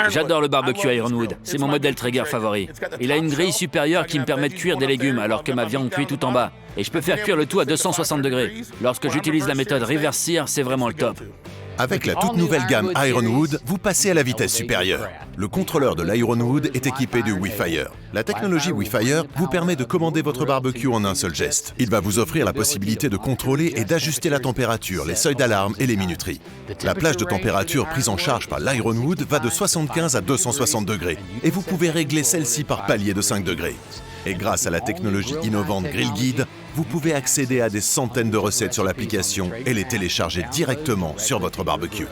J'adore le barbecue Ironwood, c'est mon modèle Traeger favori. Il a une grille supérieure qui me permet de cuire des légumes alors que ma viande cuit tout en bas. Et je peux faire cuire le tout à 260 degrés. Lorsque j'utilise la méthode reverse sear, c'est vraiment le top. Avec la toute nouvelle gamme Ironwood, vous passez à la vitesse supérieure. Le contrôleur de l'Ironwood est équipé du WeFire. La technologie WeFire vous permet de commander votre barbecue en un seul geste. Il va vous offrir la possibilité de contrôler et d'ajuster la température, les seuils d'alarme et les minuteries. La plage de température prise en charge par l'Ironwood va de 75 à 260 degrés et vous pouvez régler celle-ci par palier de 5 degrés. Et grâce à la technologie innovante Grill Guide, vous pouvez accéder à des centaines de recettes sur l'application et les télécharger directement sur votre barbecue.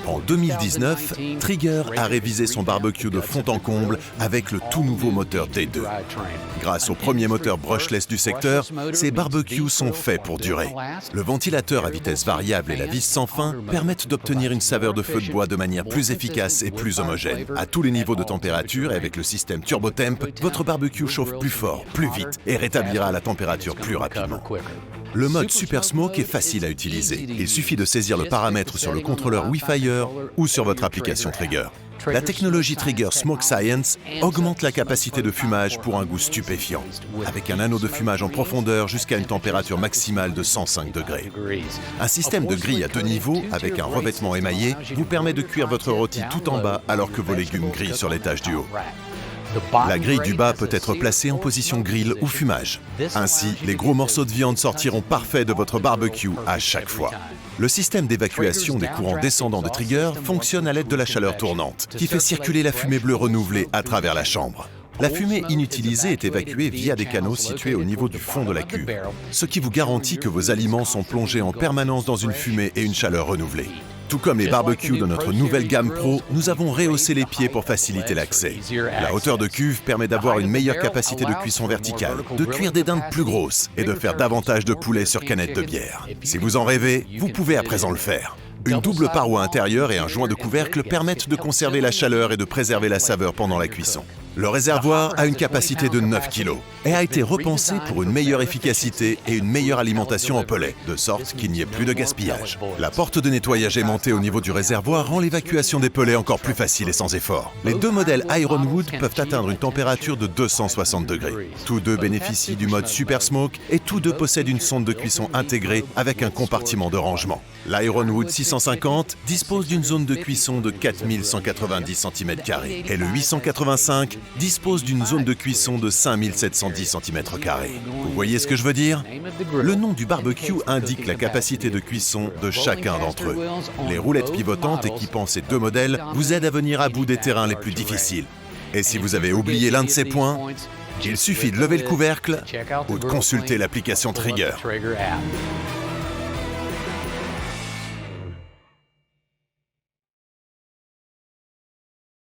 En 2019, Traeger a révisé son barbecue de fond en comble avec le tout nouveau moteur T2. Grâce au premier moteur brushless du secteur, ces barbecues sont faits pour durer. Le ventilateur à vitesse variable et la vis sans fin permettent d'obtenir une saveur de feu de bois de manière plus efficace et plus homogène. À tous les niveaux de température et avec le système TurboTemp, votre barbecue chauffe plus fort, plus vite et rétablira la température plus rapidement. Le mode Super Smoke est facile à utiliser. Il suffit de saisir le paramètre sur le contrôleur WeFire ou sur votre application Traeger. La technologie Traeger Smoke Science augmente la capacité de fumage pour un goût stupéfiant, avec un anneau de fumage en profondeur jusqu'à une température maximale de 105 degrés. Un système de grille à 2 niveaux avec un revêtement émaillé vous permet de cuire votre rôti tout en bas alors que vos légumes grillent sur l'étage du haut. La grille du bas peut être placée en position grill ou fumage. Ainsi, les gros morceaux de viande sortiront parfaits de votre barbecue à chaque fois. Le système d'évacuation des courants descendants de Traeger fonctionne à l'aide de la chaleur tournante, qui fait circuler la fumée bleue renouvelée à travers la chambre. La fumée inutilisée est évacuée via des canaux situés au niveau du fond de la cuve, ce qui vous garantit que vos aliments sont plongés en permanence dans une fumée et une chaleur renouvelée. Tout comme les barbecues de notre nouvelle gamme Pro, nous avons rehaussé les pieds pour faciliter l'accès. La hauteur de cuve permet d'avoir une meilleure capacité de cuisson verticale, de cuire des dindes plus grosses et de faire davantage de poulet sur canette de bière. Si vous en rêvez, vous pouvez à présent le faire. Une double paroi intérieure et un joint de couvercle permettent de conserver la chaleur et de préserver la saveur pendant la cuisson. Le réservoir a une capacité de 9 kg et a été repensé pour une meilleure efficacité et une meilleure alimentation en pellet, de sorte qu'il n'y ait plus de gaspillage. La porte de nettoyage aimantée au niveau du réservoir rend l'évacuation des pellets encore plus facile et sans effort. Les deux modèles Ironwood peuvent atteindre une température de 260 degrés. Tous deux bénéficient du mode Super Smoke et tous deux possèdent une sonde de cuisson intégrée avec un compartiment de rangement. L'Ironwood 650 dispose d'une zone de cuisson de 4190 cm² et le 885 dispose d'une zone de cuisson de 5710 cm². Vous voyez ce que je veux dire? Le nom du barbecue indique la capacité de cuisson de chacun d'entre eux. Les roulettes pivotantes équipant ces deux modèles vous aident à venir à bout des terrains les plus difficiles. Et si vous avez oublié l'un de ces points, il suffit de lever le couvercle ou de consulter l'application Traeger.